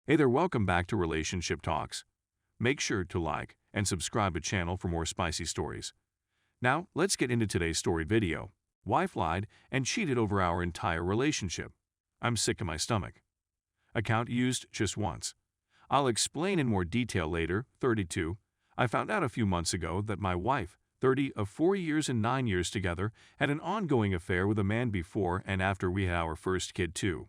Hey there, welcome back to Relationship Talks. Make sure to like and subscribe to channel for more spicy stories. Now, let's get into today's story video. Wife lied and cheated over our entire relationship. I'm sick to my stomach. Account used just once. I'll explain in more detail later. 32. I found out a few months ago that my wife, 30 of 4 years and 9 years together, had an ongoing affair with a man before and after we had our first kid too.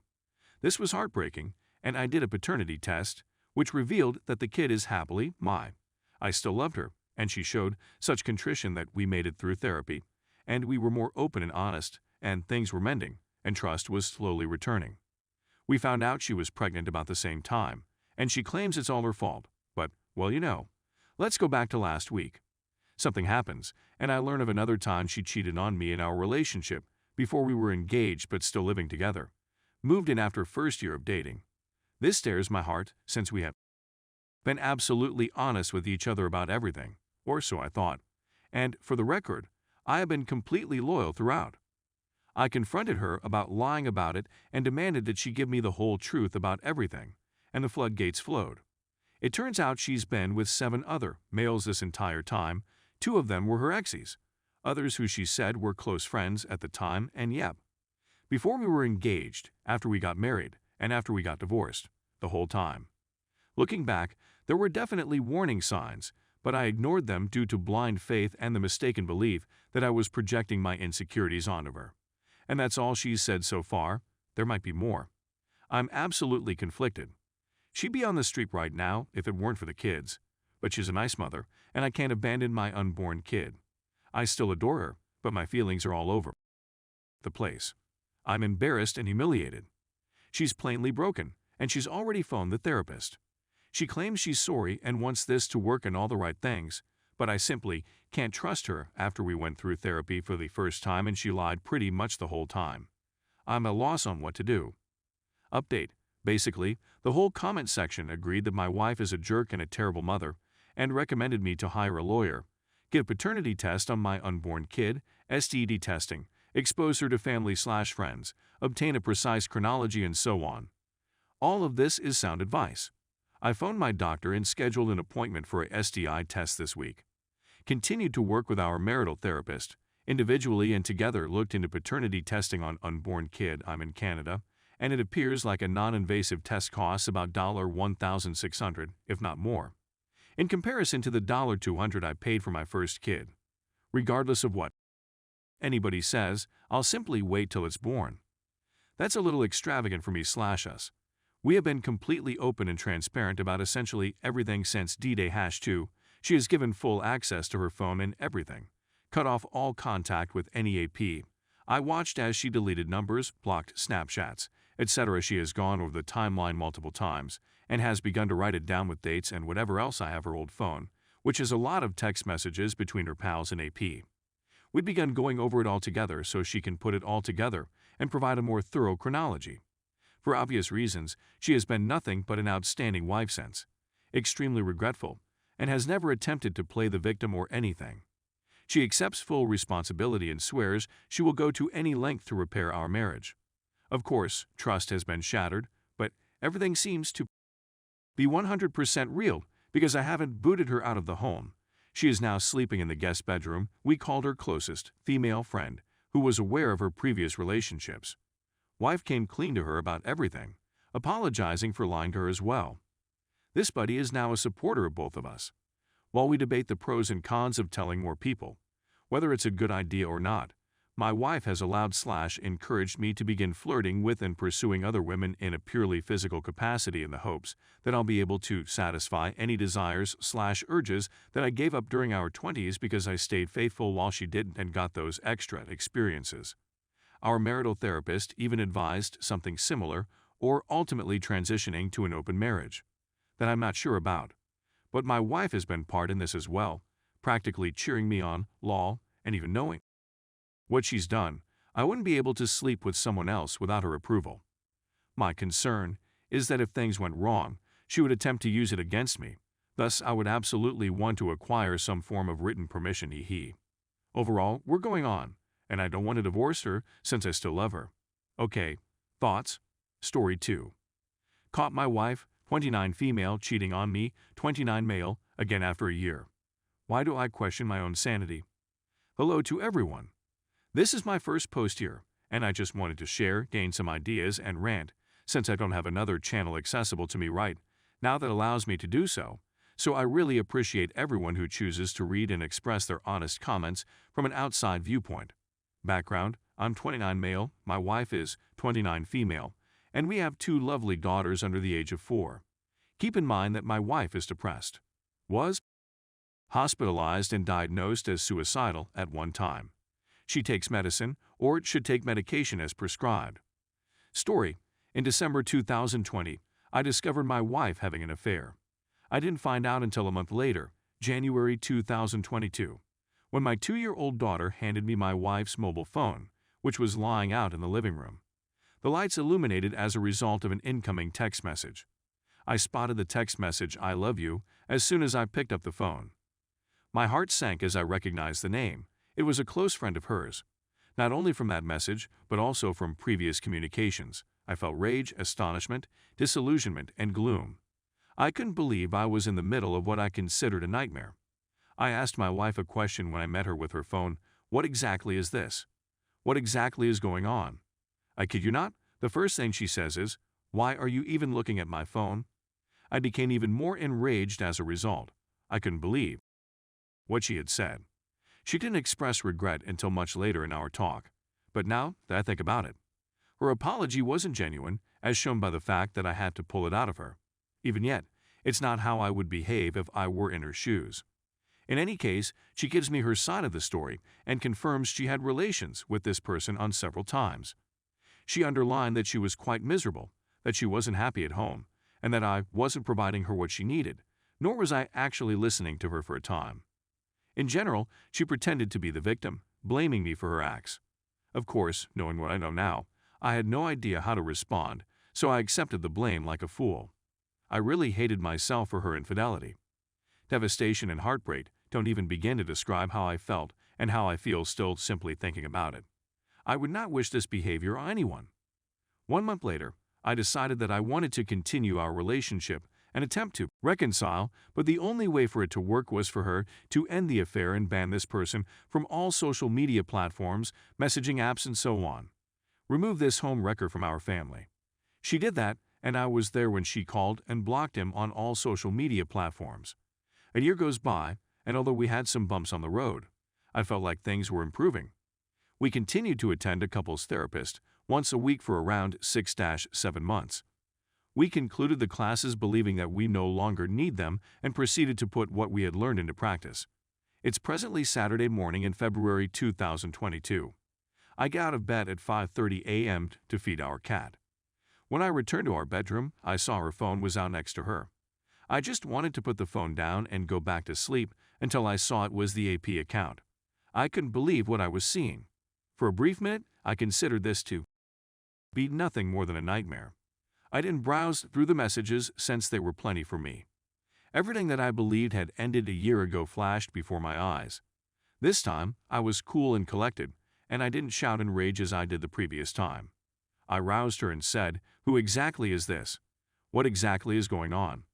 This was heartbreaking, and I did a paternity test, which revealed that the kid is happily mine. I still loved her, and she showed such contrition that we made it through therapy, and we were more open and honest, and things were mending, and trust was slowly returning. We found out she was pregnant about the same time, and she claims it's all her fault, but, well, let's go back to last week. Something happens, and I learn of another time she cheated on me in our relationship before we were engaged but still living together. Moved in after first year of dating. This stirs my heart since we have been absolutely honest with each other about everything, or so I thought. And, for the record, I have been completely loyal throughout. I confronted her about lying about it and demanded that she give me the whole truth about everything, and the floodgates flowed. It turns out she's been with 7 other males this entire time. 2 of them were her exes, others who she said were close friends at the time, and yep. Before we were engaged, after we got married, and after we got divorced, the whole time. Looking back, there were definitely warning signs, but I ignored them due to blind faith and the mistaken belief that I was projecting my insecurities onto her. And that's all she's said so far. There might be more. I'm absolutely conflicted. She'd be on the street right now if it weren't for the kids, but she's a nice mother, and I can't abandon my unborn kid. I still adore her, but my feelings are all over the place. I'm embarrassed and humiliated. She's plainly broken, and she's already phoned the therapist. She claims she's sorry and wants this to work and all the right things, but I simply can't trust her after we went through therapy for the first time and she lied pretty much the whole time. I'm at a loss on what to do. Update. Basically, the whole comment section agreed that my wife is a jerk and a terrible mother, and recommended me to hire a lawyer, get a paternity test on my unborn kid, STD testing, expose her to family/friends, obtain a precise chronology, and so on. All of this is sound advice. I phoned my doctor and scheduled an appointment for a STI test this week. Continued to work with our marital therapist, individually and together looked into paternity testing on unborn kid. I'm in Canada, and it appears like a non-invasive test costs about $1,600, if not more, in comparison to the $200 I paid for my first kid. Regardless of what anybody says, I'll simply wait till it's born. That's a little extravagant for me/us. We have been completely open and transparent about essentially everything since D-Day #2. She has given full access to her phone and everything. Cut off all contact with any AP. I watched as she deleted numbers, blocked Snapchats, etc. She has gone over the timeline multiple times and has begun to write it down with dates and whatever else I have her old phone, which is a lot of text messages between her pals and AP. We'd begun going over it all together so she can put it all together and provide a more thorough chronology. For obvious reasons, she has been nothing but an outstanding wife since, extremely regretful, and has never attempted to play the victim or anything. She accepts full responsibility and swears she will go to any length to repair our marriage. Of course, trust has been shattered, but everything seems to be 100% real because I haven't booted her out of the home. She is now sleeping in the guest bedroom. We called her closest female friend, who was aware of her previous relationships. Wife came clean to her about everything, apologizing for lying to her as well. This buddy is now a supporter of both of us. While we debate the pros and cons of telling more people, whether it's a good idea or not, my wife has allowed/encouraged me to begin flirting with and pursuing other women in a purely physical capacity in the hopes that I'll be able to satisfy any desires/urges that I gave up during our 20s because I stayed faithful while she didn't and got those extra experiences. Our marital therapist even advised something similar, or ultimately transitioning to an open marriage, that I'm not sure about. But my wife has been part in this as well, practically cheering me on, lol, and even knowing what she's done, I wouldn't be able to sleep with someone else without her approval. My concern is that if things went wrong, she would attempt to use it against me. Thus, I would absolutely want to acquire some form of written permission. Overall, we're going on, and I don't want to divorce her since I still love her. Okay, thoughts? Story 2. Caught my wife, 29 female cheating on me, 29 male, again after a year. Why do I question my own sanity? Hello to everyone. This is my first post here, and I just wanted to share, gain some ideas, and rant, since I don't have another channel accessible to me right now that allows me to do so. So I really appreciate everyone who chooses to read and express their honest comments from an outside viewpoint. Background: I'm 29 male, my wife is 29 female, and we have 2 lovely daughters under the age of 4. Keep in mind that my wife is depressed, was hospitalized and diagnosed as suicidal at one time. She takes medicine, or should take medication as prescribed. Story: in December 2020, I discovered my wife having an affair. I didn't find out until a month later, January 2022, when my 2-year-old daughter handed me my wife's mobile phone, which was lying out in the living room. The lights illuminated as a result of an incoming text message. I spotted the text message "I love you" as soon as I picked up the phone. My heart sank as I recognized the name. It was a close friend of hers. Not only from that message, but also from previous communications, I felt rage, astonishment, disillusionment, and gloom. I couldn't believe I was in the middle of what I considered a nightmare. I asked my wife a question when I met her with her phone: "What exactly is this? What exactly is going on?" I kid you not, the first thing she says is, "Why are you even looking at my phone?" I became even more enraged as a result. I couldn't believe what she had said. She didn't express regret until much later in our talk, but now that I think about it, her apology wasn't genuine, as shown by the fact that I had to pull it out of her. Even yet, it's not how I would behave if I were in her shoes. In any case, she gives me her side of the story and confirms she had relations with this person on several times. She underlined that she was quite miserable, that she wasn't happy at home, and that I wasn't providing her what she needed, nor was I actually listening to her for a time. In general, she pretended to be the victim, blaming me for her acts. Of course, knowing what I know now, I had no idea how to respond, so I accepted the blame like a fool. I really hated myself for her infidelity. Devastation and heartbreak don't even begin to describe how I felt and how I feel still simply thinking about it. I would not wish this behavior on anyone. 1 month later, I decided that I wanted to continue our relationship and attempt to reconcile, but the only way for it to work was for her to end the affair and ban this person from all social media platforms, messaging apps, and so on. Remove this home wrecker from our family. She did that, and I was there when she called and blocked him on all social media platforms. A year goes by, and although we had some bumps on the road, I felt like things were improving. We continued to attend a couples therapist once a week for around 6-7 months. We concluded the classes believing that we no longer need them and proceeded to put what we had learned into practice. It's presently Saturday morning in February 2022. I get out of bed at 5:30 a.m. to feed our cat. When I returned to our bedroom, I saw her phone was out next to her. I just wanted to put the phone down and go back to sleep until I saw it was the AP account. I couldn't believe what I was seeing. For a brief minute, I considered this to be nothing more than a nightmare. I didn't browse through the messages since there were plenty for me. Everything that I believed had ended a year ago flashed before my eyes. This time, I was cool and collected, and I didn't shout in rage as I did the previous time. I roused her and said, "Who exactly is this? What exactly is going on?"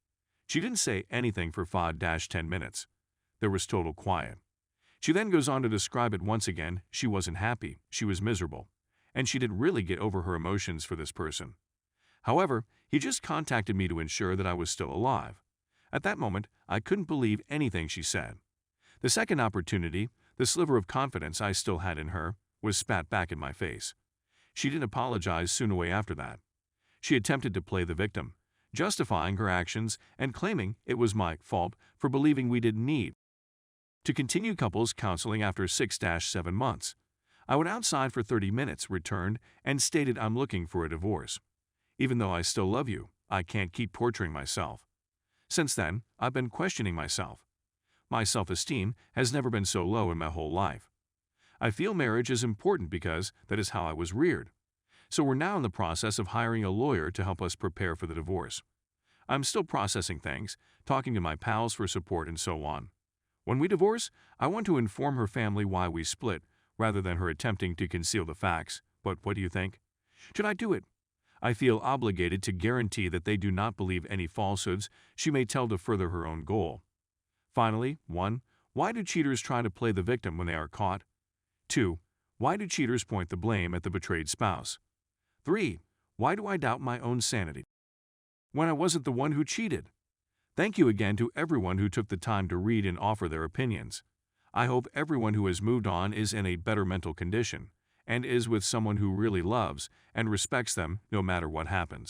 She didn't say anything for 5-10 minutes. There was total quiet. She then goes on to describe it once again. She wasn't happy, she was miserable, and she didn't really get over her emotions for this person. However, he just contacted me to ensure that I was still alive. At that moment, I couldn't believe anything she said. The second opportunity, the sliver of confidence I still had in her, was spat back in my face. She didn't apologize soon away after that. She attempted to play the victim, justifying her actions and claiming it was my fault for believing we didn't need to continue couples counseling after 6-7 months. I went outside for 30 minutes, returned, and stated I'm looking for a divorce. Even though I still love you, I can't keep torturing myself. Since then, I've been questioning myself. My self-esteem has never been so low in my whole life. I feel marriage is important because that is how I was reared. So we're now in the process of hiring a lawyer to help us prepare for the divorce. I'm still processing things, talking to my pals for support and so on. When we divorce, I want to inform her family why we split, rather than her attempting to conceal the facts. But what do you think? Should I do it? I feel obligated to guarantee that they do not believe any falsehoods she may tell to further her own goal. Finally, 1. Why do cheaters try to play the victim when they are caught? 2. Why do cheaters point the blame at the betrayed spouse? 3. Why do I doubt my own sanity when I wasn't the one who cheated? Thank you again to everyone who took the time to read and offer their opinions. I hope everyone who has moved on is in a better mental condition and is with someone who really loves and respects them no matter what happens.